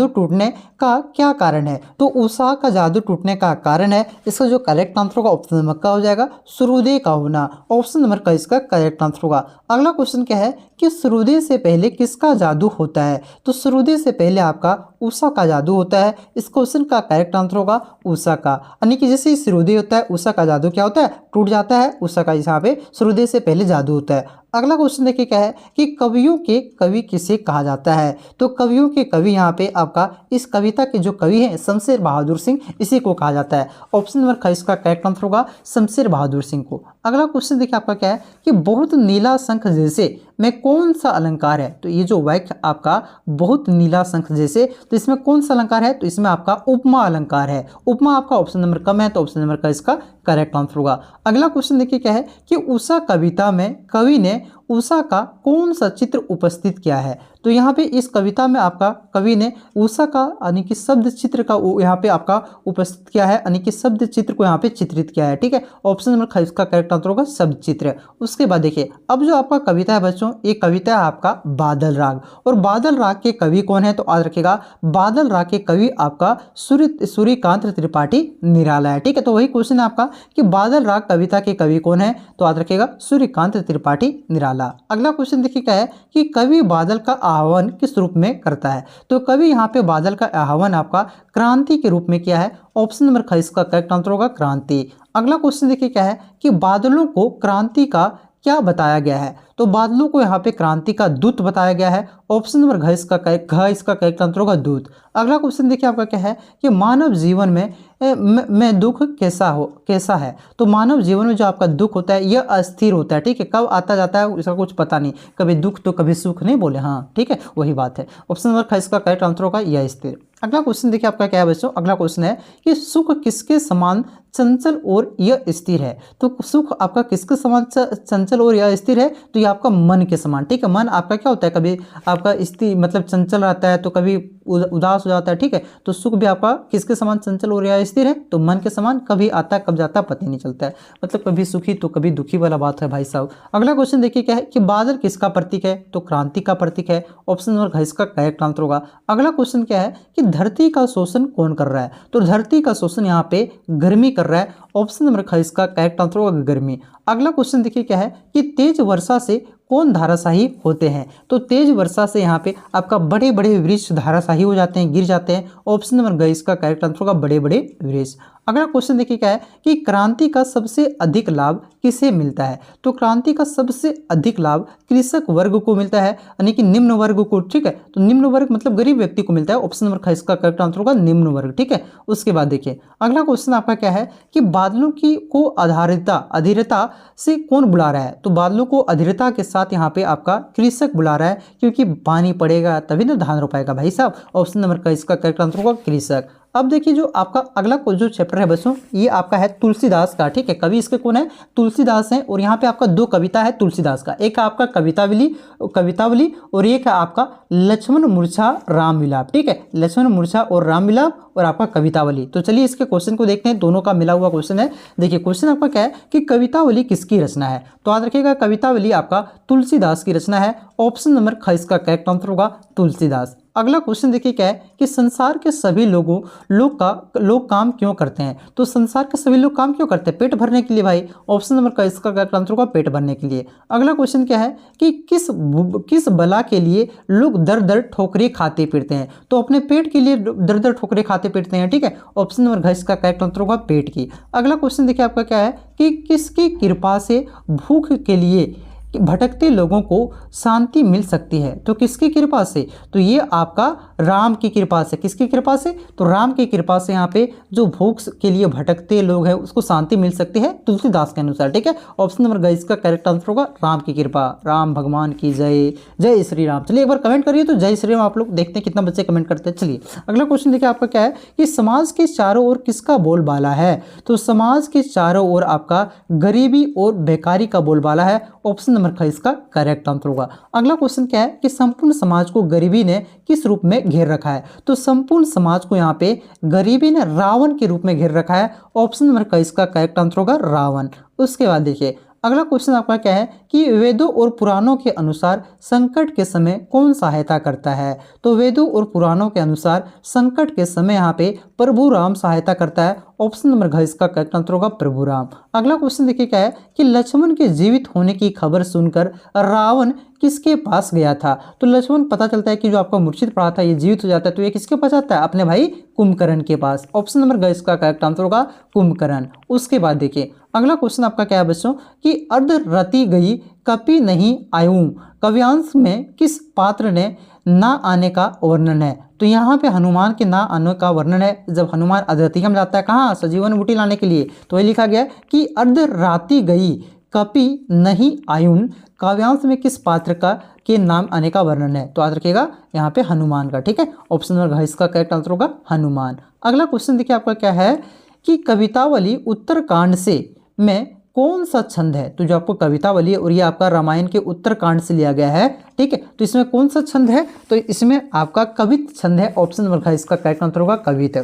टूटने का क्या कारण है। तो उषा का जादू टूटने का कारण है, इसका जो करेक्ट आंसर होगा ऑप्शन नंबर का हो जाएगा सूर्योदय का होना। ऑप्शन नंबर का इसका करेक्ट आंसर होगा। अगला क्वेश्चन क्या है कि सूर्योदय से पहले किसका जादू होता है। तो सूर्योदय से पहले आपका उषा का जादू होता है। इस क्वेश्चन का करेक्ट आंसर होगा उषा का, यानी कि जैसे सूर्योदय होता है उषा का जादू क्या होता है, टूट जाता है। उषा का यहाँ पे सूर्योदय से पहले जादू होता है। अगला क्वेश्चन देखिए क्या है कि कवियों के कवि किसे कहा जाता है। तो कवियों के कवि यहाँ पे आपका इस कविता के जो कवि हैं शमशेर बहादुर सिंह, इसी को कहा जाता है। ऑप्शन नंबर ख इसका करेक्ट आंसर होगा शमशेर बहादुर सिंह को। अगला क्वेश्चन देखिए आपका क्या है कि बहुत नीला शंख जैसे में कौन सा अलंकार है। तो ये जो वाक्य आपका बहुत नीला शंख जैसे, तो इसमें कौन सा अलंकार है। तो इसमें आपका उपमा अलंकार है। उपमा आपका ऑप्शन नंबर कम है, तो ऑप्शन नंबर का इसका करेक्ट आंसर होगा। अगला क्वेश्चन देखिए क्या है कि उषा कविता में कवि ने उषा का कौन सा चित्र उपस्थित किया है। तो यहाँ पे इस कविता में आपका कवि ने उषा का यानी कि शब्द चित्र का यहाँ पे आपका उपस्थित किया है, यानी कि शब्द चित्र को यहाँ पे चित्रित किया है, ठीक है। ऑप्शन नंबर ख इसका करेक्ट आंसर होगा शब्द चित्र। उसके बाद देखिए अब जो आपका कविता है बच्चों, ये कविता है आपका बादल राग। और बादल राग के कवि कौन है। तो याद रखिएगा बादल राग के कवि आपका सूर्यकांत त्रिपाठी निराला है, ठीक है। तो वही क्वेश्चन है आपका कि बादल राग कविता के कवि कौन है। तो याद रखिएगा सूर्यकांत त्रिपाठी निराला। बाला। अगला क्वेश्चन देखिए क्या है कि कवि बादल का आह्वान किस रूप में करता है? तो कवि यहाँ पे बादल का आह्वान आपका क्रांति के रूप में किया है। ऑप्शन नंबर ख इसका करेक्ट आंसर होगा क्रांति। अगला क्वेश्चन देखिए क्या है कि बादलों को क्रांति का क्या बताया गया है? तो बादलों को यहाँ पे क्रांति का दूत बताया गया है। ऑप्शन नंबर घ इसका करेक्ट आंसर होगा दूत। अगला क्वेश्चन देखिए आपका क्या है कि मानव जीवन में दुख कैसा है? तो मानव जीवन में जो आपका दुख होता है यह अस्थिर होता है, ठीक है। कब आता जाता है इसका कुछ पता नहीं, कभी दुख तो कभी सुख, नहीं बोले, हाँ ठीक है, वही बात है। ऑप्शन नंबर ख इसका करेक्ट आंसर होगा यह स्थिर। अगला क्वेश्चन देखिए आपका क्या है बच्चों, अगला क्वेश्चन है कि सुख किसके समान चंचल और यह स्थिर है? तो सुख आपका किसके समान चंचल और यह स्थिर है? तो ये आपका मन के समान, ठीक है। मन आपका क्या होता है, कभी आपका स्थिर मतलब चंचल रहता है तो कभी उदास हो जाता है, ठीक है। तो सुख भी आपका किसके समान चंचल और यह स्थिर है? तो मन के समान, कभी आता है कब जाता है पता नहीं चलता है, मतलब कभी सुखी तो कभी दुखी वाला बात है भाई साहब। अगला क्वेश्चन देखिए क्या है कि बादल किसका प्रतीक है? तो क्रांति का प्रतीक है। ऑप्शन नंबर घ इसका करेक्ट आंसर होगा। अगला क्वेश्चन क्या है कि धरती का शोषण कौन कर रहा है? तो धरती का शोषण यहाँ पे गर्मी कर रहा है। ऑप्शन नंबर ख इसका करेक्ट आंसर होगा गर्मी। अगला क्वेश्चन देखिए क्या है कि तेज वर्षा से कौन धाराशाही होते हैं? तो तेज वर्षा से यहाँ पे आपका बड़े बड़े वृक्ष धाराशाही हो जाते हैं, गिर जाते हैं। ऑप्शन नंबर ग इसका करेक्ट आंसर होगा बड़े बड़े वृक्ष। अगला क्वेश्चन देखिए क्या है कि क्रांति का सबसे अधिक लाभ किसे मिलता है? तो क्रांति का सबसे अधिक लाभ कृषक वर्ग को मिलता है, यानी कि निम्न वर्ग को, ठीक है। तो निम्न वर्ग मतलब गरीब व्यक्ति को मिलता है। ऑप्शन नंबर ख इसका करेक्ट आंसर होगा निम्न वर्ग, ठीक है। उसके बाद देखिए अगला क्वेश्चन आपका क्या है कि बादलों की को अधीरता से कौन बुला रहा है? तो बादलों को अधीरता के साथ यहाँ पे आपका कृषक बुला रहा है, क्योंकि पानी पड़ेगा तभी ना धान रोपाएगा भाई साहब। ऑप्शन नंबर का इसका करेक्ट आंसर होगा कृषक। अब देखिए जो आपका अगला जो चैप्टर है बच्चों, ये आपका है तुलसीदास का, ठीक है। कवि इसके कौन है? तुलसीदास है। और यहाँ पे आपका दो कविता है तुलसीदास का, एक आपका कवितावली और एक है आपका लक्ष्मण मूर्छा राम विलाप, ठीक है। लक्ष्मण मूर्छा और राम विलाप और आपका कवितावली। तो चलिए इसके क्वेश्चन को देखते हैं, दोनों का मिला हुआ क्वेश्चन है। देखिए क्वेश्चन आपका क्या है कि कवितावली किसकी रचना है? तो याद रखिएगा कवितावली आपका तुलसीदास की रचना है। ऑप्शन नंबर ख इसका करेक्ट आंसर होगा तुलसीदास। अगला क्वेश्चन देखिए क्या है कि संसार के सभी लोग काम क्यों करते हैं? तो संसार के सभी लोग काम क्यों करते हैं? पेट भरने के लिए भाई। ऑप्शन नंबर का इसका करेक्ट आंसर होगा पेट भरने के लिए। अगला क्वेश्चन क्या है कि किस बला के लिए लोग दर दर ठोकरें खाते पीटते हैं? तो अपने पेट के लिए दर दर ठोकरें खाते पीटते हैं, ठीक है। ऑप्शन नंबर घ इसका करेक्ट आंसर होगा पेट की। अगला क्वेश्चन देखिए आपका क्या है कि किसकी कृपा से भूख के लिए भटकते लोगों को शांति मिल सकती है? तो किसकी कृपा से? तो ये आपका राम की कृपा से। किसकी कृपा से? तो राम की कृपा से यहाँ पे जो भूख के लिए भटकते लोग हैं उसको शांति मिल सकती है तुलसीदास के अनुसार, ठीक है। ऑप्शन नंबर ग इसका करेक्ट आंसर होगा राम की कृपा। राम भगवान की जय, जय श्री राम। चलिए एक बार कमेंट करिए तो जय श्री राम आप लोग, देखते हैं कितना बच्चे कमेंट करते हैं। चलिए अगला क्वेश्चन देखिए आपका क्या है कि समाज के चारों ओर किसका बोलबाला है? तो समाज के चारों ओर आपका गरीबी और बेकारी का बोलबाला है। ऑप्शन नंबर ख इसका करेक्ट आंसर होगा। अगला क्वेश्चन क्या है कि संपूर्ण समाज को गरीबी ने किस रूप में घेर रखा है? तो संपूर्ण समाज को यहाँ पे गरीबी ने रावण के रूप में घेर रखा है। ऑप्शन नंबर क इसका करेक्ट आंसर होगा रावण। उसके बाद देखिए अगला क्वेश्चन आपका क्या है कि वेदों और पुराणों के अनुसार संकट के समय कौन सहायता करता है? तो वेदों और पुराणों के अनुसार संकट के समय यहाँ पे प्रभु राम सहायता करता है। ऑप्शन नंबर घ इसका करेक्ट आंसर होगा प्रभु राम। अगला क्वेश्चन देखिए क्या है कि लक्ष्मण के जीवित होने की खबर सुनकर रावण किसके पास गया था? तो लक्ष्मण पता चलता है कि जो आपका मूर्छित पड़ा था ये जीवित हो जाता है, तो ये किसके पास जाता है? अपने भाई कुंभकर्ण के पास। ऑप्शन नंबर ग इसका करेक्ट आंसर होगा कुंभकर्ण। उसके बाद देखिए अगला क्वेश्चन आपका क्या है बच्चों कि अर्ध रति गई कपि नहीं आयूं काव्यांश में किस पात्र ने ना आने का वर्णन है? तो यहाँ पे हनुमान के ना आने का वर्णन है। जब हनुमान अधरतिया में जाता है कहाँ? सजीवन बूटी लाने के लिए, तो ये लिखा गया कि अर्ध राति गई कपि नहीं आयुन काव्यांश में किस पात्र का के नाम आने का वर्णन है? तो याद रखिएगा यहाँ पे हनुमान का, ठीक है। ऑप्शन नंबर घ इसका करेक्ट आंसर होगा हनुमान। अगला क्वेश्चन देखिए आपका क्या है कि कवितावली उत्तरकांड से में कौन सा छंद है? तो जो आपको कवितावली है और ये आपका रामायण के उत्तरकांड से लिया गया है, ठीक है। तो इसमें कौन सा छंद है? तो इसमें आपका कवित छंद है। ऑप्शन नंबर ख इसका करेक्ट आंसर होगा कवित।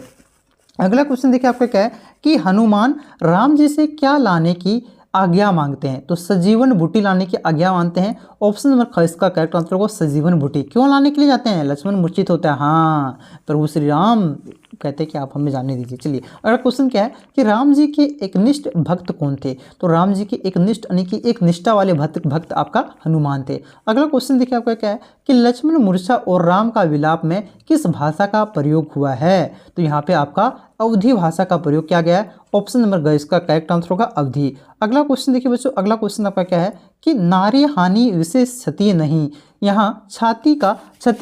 अगला क्वेश्चन देखिए आपका क्या है कि हनुमान राम जी से क्या लाने की आज्ञा मांगते हैं? तो सजीवन बूटी लाने की आज्ञा मांगते हैं। ऑप्शन नंबर ख इसका करेक्ट आंसर होगा संजीवन बूटी। क्यों लाने के लिए जाते हैं? लक्ष्मण मूर्छित होता है। हाँ, प्रभु श्री राम कहते हैं कि आप हमें जाने दीजिए। चलिए अगला क्वेश्चन क्या है कि राम जी के एक निष्ठ भक्त कौन थे? तो राम जी के एक निष्ठ यानी कि एक निष्ठा वाले भक्त आपका हनुमान थे। अगला क्वेश्चन देखिए आपका क्या है कि लक्ष्मण मूर्छा और राम का विलाप में किस भाषा का प्रयोग हुआ है? तो यहाँ पे आपका अवधी भाषा का प्रयोग किया गया है। ऑप्शन नंबर ग इसका करेक्ट आंसर होगा अवधी। अगला क्वेश्चन देखिए बच्चों, अगला क्वेश्चन आपका क्या है कि नारी हानि विशेष क्षति नहीं। यहाँ क्षति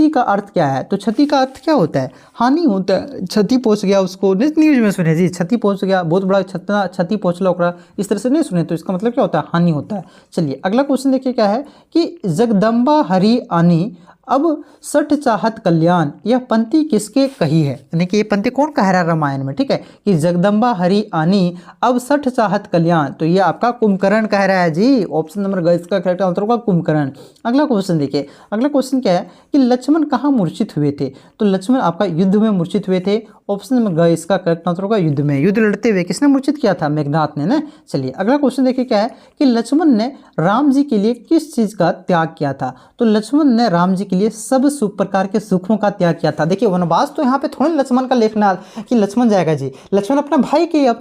का अर्थ क्या है? तो क्षति का अर्थ क्या होता है? हानि होता है, क्षति पहुंच गया उसको। न्यूज में सुने जी, क्षति पहुंच गया, बहुत बड़ा क्षति पहुंचला ओकरा, इस तरह से नहीं सुने, तो इसका मतलब क्या होता है? हानि होता है। चलिए अगला क्वेश्चन देखिए क्या है कि जगदम्बा हरि आनी अब सठ चाहत कल्याण, यह पंक्ति किसके कही है? यानी कि ये पंक्ति कौन कह रहा है रामायण में? ठीक है, कि जगदम्बा हरि आनी अब सठ चाहत कल्याण, तो ये आपका कुंभकर्ण कह रहा है जी। ऑप्शन नंबर ग इसका करेक्ट आंसर होगा कुंभकर्ण। अगला क्वेश्चन देखिए, अगला क्वेश्चन क्या है कि लक्ष्मण कहाँ मूर्छित हुए थे? तो लक्ष्मण आपका युद्ध में मूर्छित हुए थे। ऑप्शन नंबर ग इसका करेक्ट आंसर होगा युद्ध में। युद्ध लड़ते हुए किसने मूर्छित किया था? मेघनाथ ने ना। चलिए अगला क्वेश्चन देखिए क्या है कि लक्ष्मण ने राम जी के लिए किस चीज का त्याग किया था? तो लक्ष्मण ने राम जी के लिए सब प्रकार के सुखों का त्याग किया था। देखिए वनवास तो यहाँ पे थोड़ा लक्ष्मण का लेखना कि लक्ष्मण जाएगा जी, लक्ष्मण अपने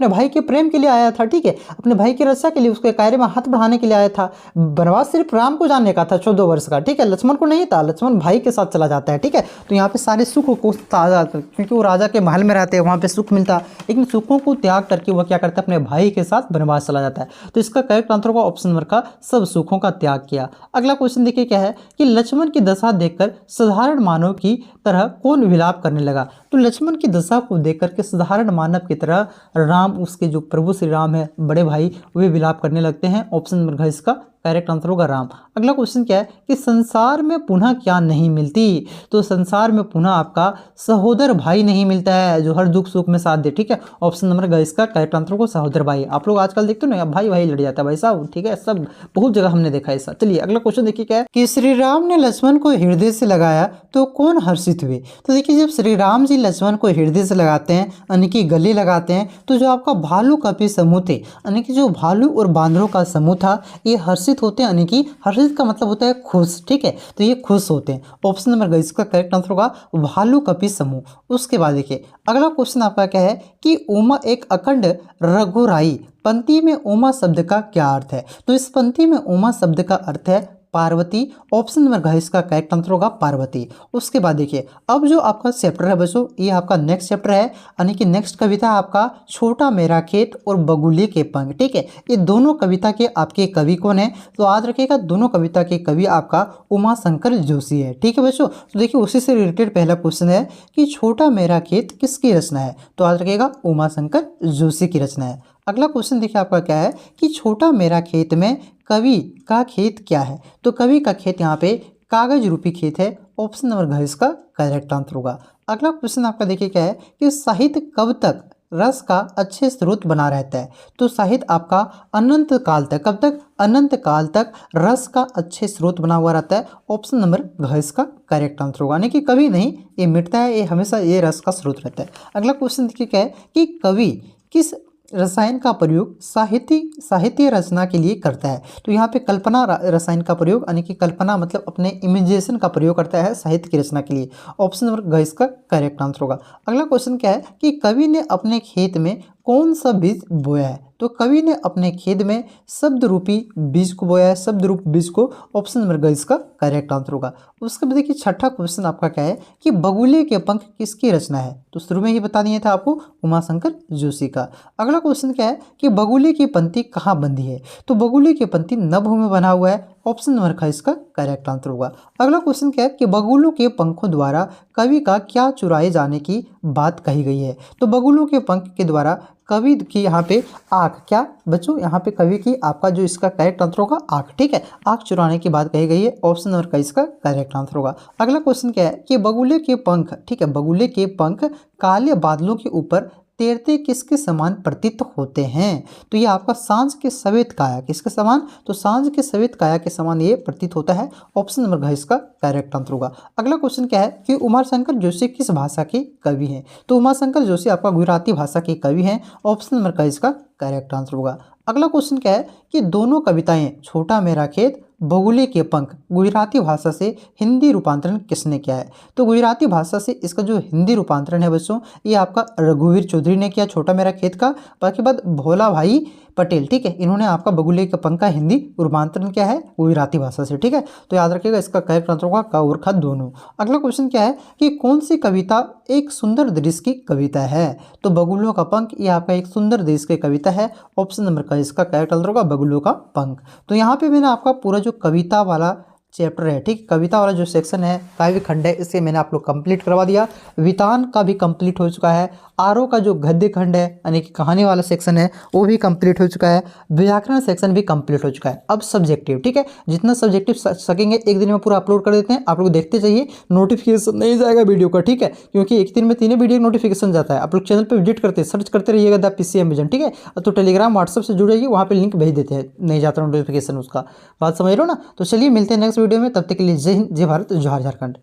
भाई के प्रेम के लिए आया था। ठीक है, अपने भाई की रक्षा के लिए, उसके कार्य में हाथ बढ़ाने के लिए आया था। वनवास सिर्फ राम को जाने का था 14 वर्ष का। ठीक है, लक्ष्मण को नहीं था, लक्ष्मण भाई के साथ चला जाता है। ठीक है, तो यहाँ पे सारे सुख को क्योंकि वो राजा के महल में रहते हैं, वहाँ पे सुख मिलता है, लेकिन सुखों को त्याग करके वह क्या करता है? अपने भाई के साथ वनवास चला जाता है। तो इसका करेक्ट आंसर होगा ऑप्शन नंबर का सब सुखों का त्याग किया। अगला क्वेश्चन देखिए क्या है कि लक्ष्मण की दशा देखकर साधारण मानव की तरह कौन विलाप करने लगा? तो लक्ष्मण की दशा को देख करके साधारण मानव की तरह राम, उसके जो प्रभु श्री राम है बड़े भाई, वे विलाप करने लगते हैं। ऑप्शन नंबर घ इसका करेक्ट आंसर होगा राम। अगला क्वेश्चन क्या है कि संसार में पुनः क्या नहीं मिलती? तो संसार में पुनः आपका सहोदर भाई नहीं मिलता है जो हर दुख सुख में साथ दे। ठीक है, ऑप्शन नंबर ग इसका करेक्ट आंसर होगा सहोदर भाई। आप लोग आजकल देखते हो ना, भाई भाई लड़ जाता है भाई साहब। ठीक है, सब बहुत जगह हमने देखा है ऐसा। चलिए अगला क्वेश्चन देखिए क्या है कि श्री राम ने लक्ष्मण को हृदय से लगाया तो कौन हर्षित हुए? तो देखिए जब श्री राम जी लक्ष्मण को हृदय से लगाते हैं यानी कि गले लगाते हैं, तो जो आपका भालू कपि समूह थे यानी कि जो भालू और बांदरों का समूह था, ये हर्षित होते हैं। यानी कि हर्षित का मतलब होता है खुश। ठीक है, तो ये खुश होते हैं। ऑप्शन नंबर इसका करेक्ट आंसर होगा भालू कपि समूह। उसके बाद देखिए अगला क्वेश्चन आपका क्या है कि उमा एक अखंड रघुराई पंक्ति में उमा शब्द का क्या अर्थ है? तो इस पंक्ति में उमा शब्द का अर्थ है पार्वती। ऑप्शन नंबर घ इसका करेक्ट आंसर होगा पार्वती। उसके बाद देखिए अब जो आपका चैप्टर है बच्चों, ये आपका नेक्स्ट चैप्टर है, यानी कि नेक्स्ट कविता आपका छोटा मेरा खेत और बगुले के पंख। ठीक है, ये दोनों कविता के आपके कवि कौन है? तो याद रखिएगा दोनों कविता के कवि आपका उमा शंकर जोशी है। ठीक है बच्चों, तो देखिए उसी से रिलेटेड पहला क्वेश्चन है कि छोटा मेरा खेत किसकी रचना है? तो याद रखिएगा उमा शंकर जोशी की रचना है। अगला क्वेश्चन देखिए आपका क्या है कि छोटा मेरा खेत में कवि का खेत क्या है? तो कवि का खेत यहाँ पे कागज रूपी खेत है। ऑप्शन नंबर घ इसका करेक्ट आंसर होगा। अगला क्वेश्चन आपका देखिए क्या है कि साहित्य कब तक रस का अच्छे स्रोत बना रहता है? तो साहित्य आपका अनंत काल तक, कब तक? अनंत काल तक रस का अच्छे स्रोत बना हुआ रहता है। ऑप्शन नंबर घ इसका करेक्ट आंसर होगा, यानी कि कभी नहीं ये मिटता है, ये हमेशा ये रस का स्रोत रहता है। अगला क्वेश्चन देखिए क्या है कि कवि किस रसायन का प्रयोग साहित्य रचना के लिए करता है? तो यहाँ पे कल्पना रसायन का प्रयोग, यानी कि कल्पना मतलब अपने इमेजिनेशन का प्रयोग करता है साहित्य की रचना के लिए। ऑप्शन नंबर घ इसका करेक्ट आंसर होगा। अगला क्वेश्चन क्या है कि कवि ने अपने खेत में कौन सा बीज बोया है? तो कवि ने अपने खेत में शब्द रूपी बीज को बोया है, शब्द रूप बीज को। ऑप्शन नंबर ग इसका करेक्ट आंसर होगा। उसके बाद देखिए छठा क्वेश्चन आपका क्या है कि बगुले के पंख किसकी रचना है? तो शुरू में ही बता दिया था आपको उमाशंकर जोशी का। अगला क्वेश्चन क्या है कि बगुले की पंक्ति कहाँ बंधी है? तो बगुले की पंक्ति नभ में बना हुआ है। ऑप्शन नंबर ख इसका करेक्ट आंसर होगा। अगला क्वेश्चन क्या है कि बगुलों के पंखों द्वारा कवि का क्या चुराए जाने की बात कही गई है? तो बगुलों के पंख के द्वारा कवि की यहाँ पे आँख, क्या बच्चों यहाँ पे कवि की आपका जो इसका करेक्ट आंसर होगा आँख। ठीक है, आँख चुराने की बात कही गई है। ऑप्शन नंबर का इसका करेक्ट आंसर होगा। अगला क्वेश्चन क्या है कि बगुले के पंख, ठीक है, बगुले के पंख काले बादलों के ऊपर तैरते किसके समान प्रतीत होते हैं? तो ये आपका सांझ के सफेद काया किसके समान? तो सांझ के सफेद काया के समान ये प्रतीत होता है। ऑप्शन नंबर घ इसका करेक्ट आंसर होगा। अगला क्वेश्चन क्या है कि उमाशंकर जोशी किस भाषा के कवि हैं? तो उमाशंकर जोशी आपका गुजराती भाषा के कवि हैं। ऑप्शन नंबर का इसका करेक्ट आंसर होगा। अगला क्वेश्चन क्या है कि दोनों कविताएं छोटा मेरा खेत बगुले के पंख गुजराती भाषा से हिंदी रूपांतरण किसने किया है? तो गुजराती भाषा से इसका जो हिंदी रूपांतरण है बच्चों, ये आपका रघुवीर चौधरी ने किया, छोटा मेरा खेत का। बाकी बात भोला भाई पटेल, ठीक है, इन्होंने आपका बगुले के पंख का हिंदी रूपांतरण किया है गुजराती भाषा से, ठीक है। तो याद रखिएगा इसका करेक्ट आंसर होगा क और ख दोनों। अगला क्वेश्चन क्या है कि कौन सी कविता एक सुंदर दृश्य की कविता है? तो बगुलों का पंख ये आपका एक सुंदर दृश्य की कविता है। ऑप्शन नंबर का इसका करेक्ट आंसर होगा बगुलों का पंख। तो यहाँ पे मैंने आपका पूरा जो कविता वाला चैप्टर है, ठीक, कविता वाला जो सेक्शन है, काव्य खंड है, इसे मैंने आप लोग कंप्लीट करवा दिया। वितान का भी कंप्लीट हो चुका है। आरो का जो गद्य खंड है यानी कि कहानी वाला सेक्शन है वो भी कंप्लीट हो चुका है। व्याकरण सेक्शन भी कंप्लीट हो चुका है। अब सब्जेक्टिव, ठीक है, जितना सब्जेक्टिव सकेंगे एक दिन में पूरा अपलोड कर देते हैं। आप लोग देखते चाहिए, नोटिफिकेशन नहीं जाएगा वीडियो का, ठीक है, क्योंकि एक दिन में 3 वीडियो नोटिफिकेशन जाता है। आप लोग चैनल पर विजिट करते सर्च करते रहिएगा द पीसीएम विजन, ठीक है। तो टेलीग्राम व्हाट्सअप से जुड़ जाइए, वहाँ पर लिंक भेज देते हैं, नहीं जाता नोटिफिकेशन उसका। बात समझ रहे हो ना? तो चलिए मिलते हैं नेक्स्ट वीडियो में, तब तक के लिए जय हिंद, जय भारत, जोहार झारखंड।